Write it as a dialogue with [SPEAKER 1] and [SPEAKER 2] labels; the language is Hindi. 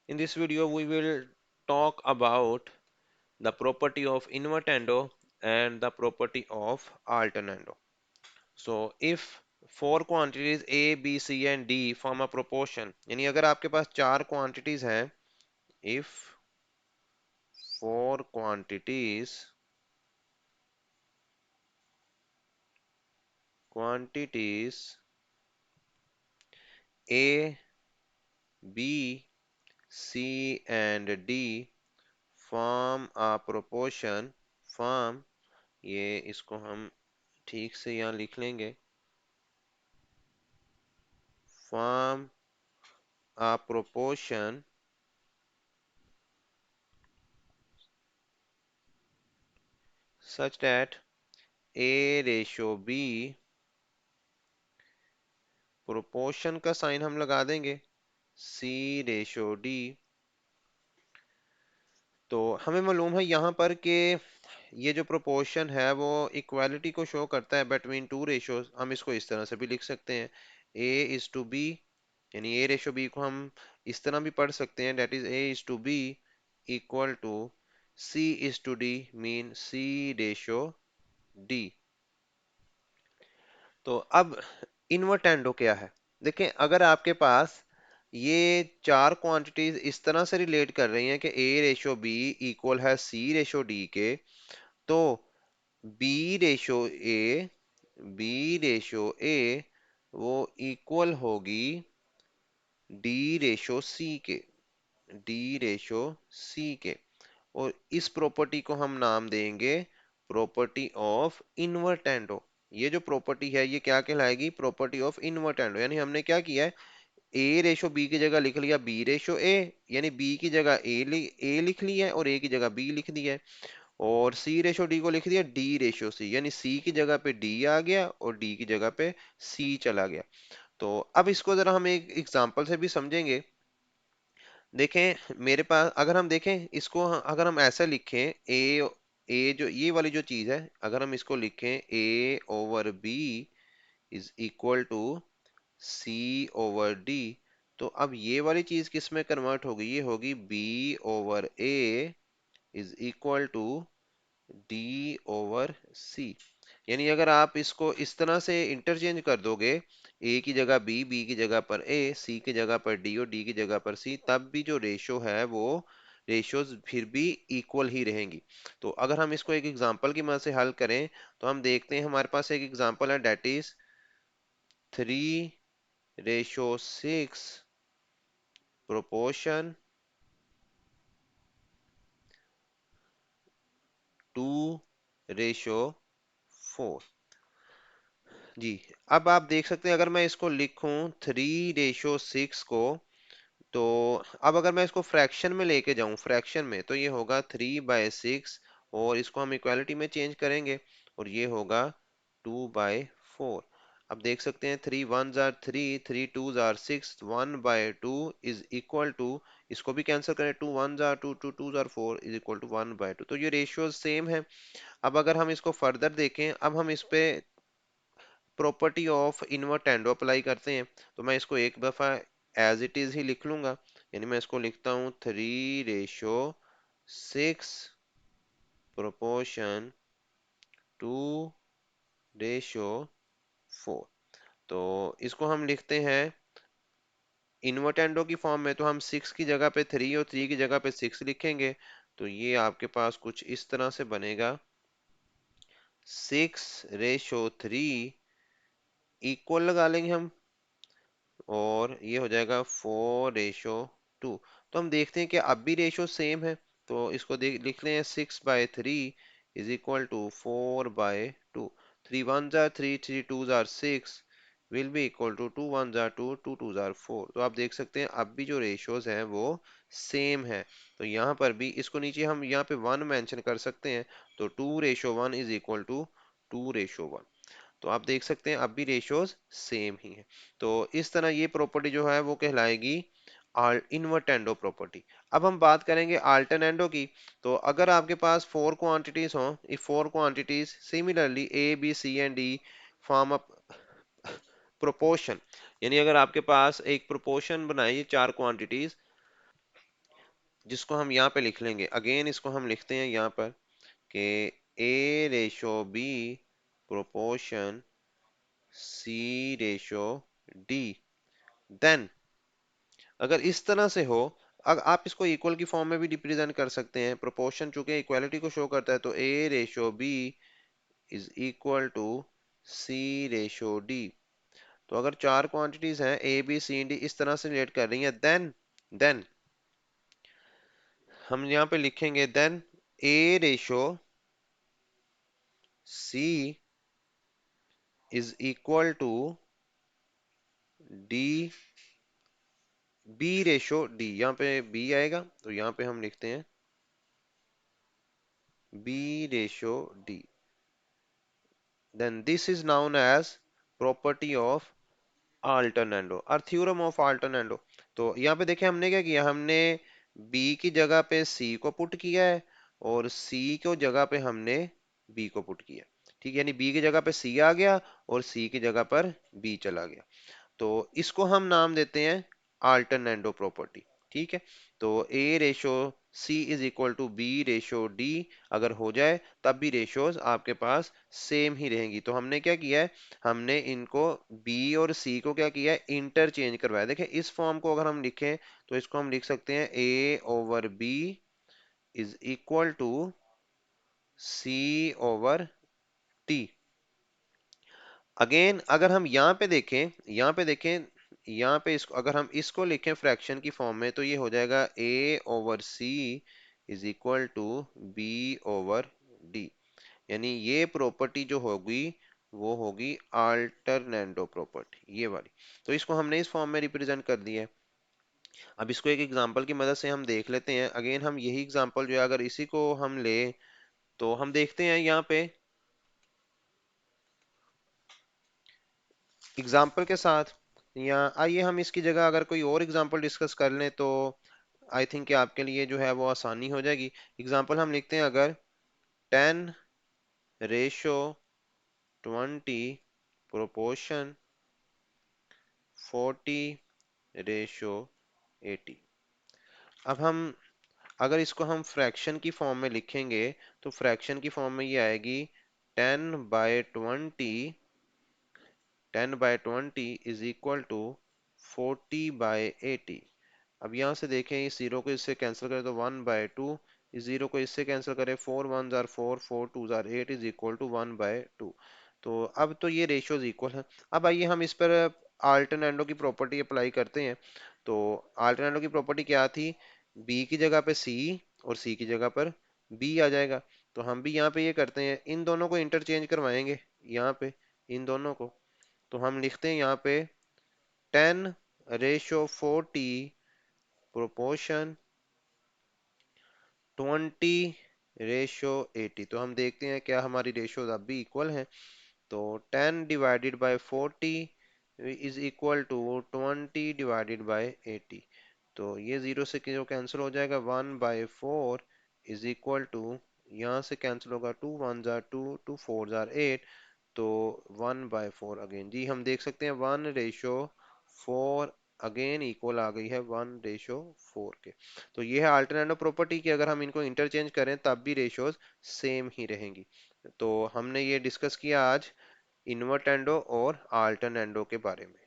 [SPEAKER 1] In this video, we will talk about the property of invertendo and the property of alternando. So, if four quantities A, B, C and D form a proportion, यानी अगर आपके पास चार quantities हैं, if four quantities A, B, C and D form a proportion, form ये इसको हम ठीक से यहाँ लिख लेंगे, form a proportion such that A ratio B, proportion का साइन हम लगा देंगे, C रेशो D। तो हमें मालूम है यहाँ पर कि ये जो प्रोपोर्शन है वो इक्वालिटी को शो करता है बिटवीन टू रेशोज। हम इसको इस तरह से भी लिख सकते हैं, A इज टू B, यानी A रेशो B को हम इस तरह भी पढ़ सकते हैं, that is A is to B equal to C is to D, mean C ratio D। तो अब इन्वर्टेंडो क्या है? देखें, अगर आपके पास ये चार क्वांटिटीज इस तरह से रिलेट कर रही हैं कि A रेशो B इक्वल है C रेशो D के, तो B ratio A, B ratio A वो इक्वल होगी D रेशो C के, D रेशो C के। और इस प्रॉपर्टी को हम नाम देंगे प्रॉपर्टी ऑफ इन्वर्टेंडो। ये जो प्रॉपर्टी है ये क्या कहलाएगी? Property of invertendo. यानी हमने क्या किया है, ए रेशो बी की जगह लिख लिया बी रेशो ए, यानी बी की जगह ए लिख लिया है और ए की जगह बी लिख दिया है, और सी रेशो डी को लिख दिया डी रेशो सी, यानी सी की जगह पे डी आ गया और डी की जगह पे सी चला गया। तो अब इसको जरा हम एक एग्जांपल से भी समझेंगे। देखें मेरे पास, अगर हम देखें इसको, अगर हम ऐसा लिखें ए जो ये वाली जो चीज है, अगर हम इसको लिखें A over B is equal to C over D, तो अब ये वाली चीज किस में कन्वर्ट होगी? ये होगी B over A is equal to D over C. यानी अगर आप इसको इस तरह से इंटरचेंज कर दोगे, ए की जगह बी, बी की जगह पर ए, सी की जगह पर डी और डी की जगह पर सी, तब भी जो रेशो है वो रेशोज फिर भी इक्वल ही रहेंगी। तो अगर हम इसको एक एग्जांपल की मदद से हल करें, तो हम देखते हैं हमारे पास एक एग्जांपल है, डेट इज 3:6 प्रोपोर्शन 2:4। जी, अब आप देख सकते हैं अगर मैं इसको लिखूं 3:6 को, तो अब अगर मैं इसको फ्रैक्शन में लेके जाऊं, फ्रैक्शन में, तो ये होगा 3/6, और इसको हम इक्वालिटी में चेंज करेंगे और ये होगा 2/4। अब देख सकते हैं 3 1 जार 3, 3 2 जार 6, 1/2 इज इक्वल टू, इसको भी कैंसिल करें, 2 1 जार 2, 2 2 जार 4 इज इक्वल टू 1/2। तो ये रेशियोज सेम है। अब अगर हम इसको फर्दर देखें, अब हम इस पे प्रॉपर्टी ऑफ इन्वर्टेंडो अप्लाई करते हैं, तो मैं इसको एक दफा एज इट इज ही लिख लूंगा। यानी मैं इसको लिखता हूँ 3:6 प्रोपोर्शन 2:4। तो इसको हम लिखते हैं इन्वर्टेंडो की फॉर्म में, तो हम 6 की जगह पे 3 और 3 की जगह पे 6 लिखेंगे। तो ये आपके पास कुछ इस तरह से बनेगा, 6:3 इक्वल लगा लेंगे हम, और ये हो जाएगा 4:2। तो हम देखते हैं कि अब भी रेशो सेम है, तो इसको देख लिख लें 6/3 इज इक्वल टू 4/2। 3 1 जार 3, 3 2 जार 6 विल बी इक्वल टू 2 1 जार 2, 2 2 जार 4। तो आप देख सकते हैं अब भी जो रेशोज हैं वो सेम है। तो यहाँ पर भी इसको नीचे हम यहाँ पे 1 मेंशन कर सकते हैं, तो 2:1 इज इक्वल टू 2:1। तो आप देख सकते हैं अब भी रेशियोज सेम ही है। तो इस तरह ये प्रॉपर्टी जो है वो कहलाएगी इन्वर्टेंडो प्रॉपर्टी। अब हम बात करेंगे अल्टरनेंडो की। तो अगर आपके पास फोर क्वांटिटीज हों, if four quantities similarly A B C and D form a proportion, यानी अगर आपके पास एक प्रोपोर्शन बनाइए चार क्वांटिटीज, जिसको हम यहाँ पे लिख लेंगे, अगेन इसको हम लिखते हैं यहाँ पर कि ए रेशो बी प्रोपोर्शन सी रेशो डी। देन अगर इस तरह से हो, अगर आप इसको इक्वल की फॉर्म में भी रिप्रेजेंट कर सकते हैं, प्रोपोर्शन चूंकि इक्वालिटी को शो करता है, तो A ratio B is equal to C ratio D. तो अगर चार क्वांटिटीज हैं ए बी सी डी इस तरह से रिलेट कर रही हैं, देन हम यहाँ पे लिखेंगे then A ratio C is equal to D B ratio D. यहाँ पे बी आएगा तो यहाँ पे हम लिखते हैं B ratio D. Then this is known as property of alternendo और थ्योरम ऑफ अल्टरनेंडो। तो यहाँ पे देखिए हमने क्या किया, हमने बी की जगह पे सी को पुट किया है और सी को जगह पे हमने बी को पुट किया। ठीक है, यानी बी की जगह पे सी आ गया और सी की जगह पर बी चला गया। तो इसको हम नाम देते हैं अल्टरनेंडो प्रॉपर्टी। ठीक है, तो A ratio C is equal to B ratio D अगर हो जाए तब भी रेशोज आपके पास सेम ही रहेंगी। तो हमने क्या किया है, हमने इनको बी और सी को क्या किया है, इंटरचेंज करवाया। देखिए इस फॉर्म को अगर हम लिखें तो इसको हम लिख सकते हैं A over B is equal to C over T. Again अगर हम यहाँ पे देखें यहाँ पे इसको अगर हम इसको लिखें फ्रैक्शन की फॉर्म में, तो ये हो जाएगा a over C is equal to B over D. यानी ये प्रॉपर्टी जो होगी वो होगी अल्टरनेंडो प्रॉपर्टी, ये वाली। तो इसको हमने इस फॉर्म में रिप्रेजेंट कर दिया है। अब इसको एक एग्जांपल की मदद से हम देख लेते हैं। अगेन हम यही एग्जांपल जो है अगर इसी को हम ले तो हम देखते हैं यहाँ पे एग्जाम्पल के साथ, या आइए हम इसकी जगह अगर कोई और एग्जाम्पल डिस्कस कर लें तो आई थिंक कि आपके लिए जो है वो आसानी हो जाएगी। एग्जाम्पल हम लिखते हैं अगर 10 रेशो 20 प्रोपोर्शन 40 रेशो 80। अब हम अगर इसको हम फ्रैक्शन की फॉर्म में लिखेंगे तो फ्रैक्शन की फॉर्म में ये आएगी 10/20 10/20 इज इक्वल टू 40/80। अब यहाँ से देखें इस जीरो को इससे कैंसिल करें तो 1/2, इस जीरो को इससे कैंसिल करें 4 1 जार 4 4 2 जार 8 इज इक्वल टू 1/2। तो अब तो ये रेशियोज इक्वल है। अब आइए हम इस पर अल्टरनेंडो की प्रॉपर्टी अप्लाई करते हैं। तो अल्टरनेंडो की प्रॉपर्टी क्या थी, बी की जगह पे सी और सी की जगह पर बी आ जाएगा। तो हम भी यहाँ पे ये करते हैं, इन दोनों को इंटरचेंज करवाएंगे यहाँ पे, इन दोनों को। तो हम लिखते हैं यहाँ पे 10 रेशो 40 प्रोपोर्शन 20 रेशो 80। तो हम देखते हैं क्या हमारी रेशोज अब भी इक्वल हैं। तो 10 divided by 40 is equal to 20 divided by 80। तो ये जीरो से जो कैंसिल हो जाएगा 1/4 इज इक्वल टू, यहाँ से कैंसिल होगा 2 1 जार 2 2 4 जार 8। तो 1/4 अगेन जी हम देख सकते हैं 1/4 अगेन इक्वल आ गई है 1/4 के। तो ये है अल्टरनेटिव प्रॉपर्टी कि अगर हम इनको इंटरचेंज करें तब भी रेशोज सेम ही रहेंगी। तो हमने ये डिस्कस किया आज इन्वर्टेंडो और अल्टरनेंडो के बारे में।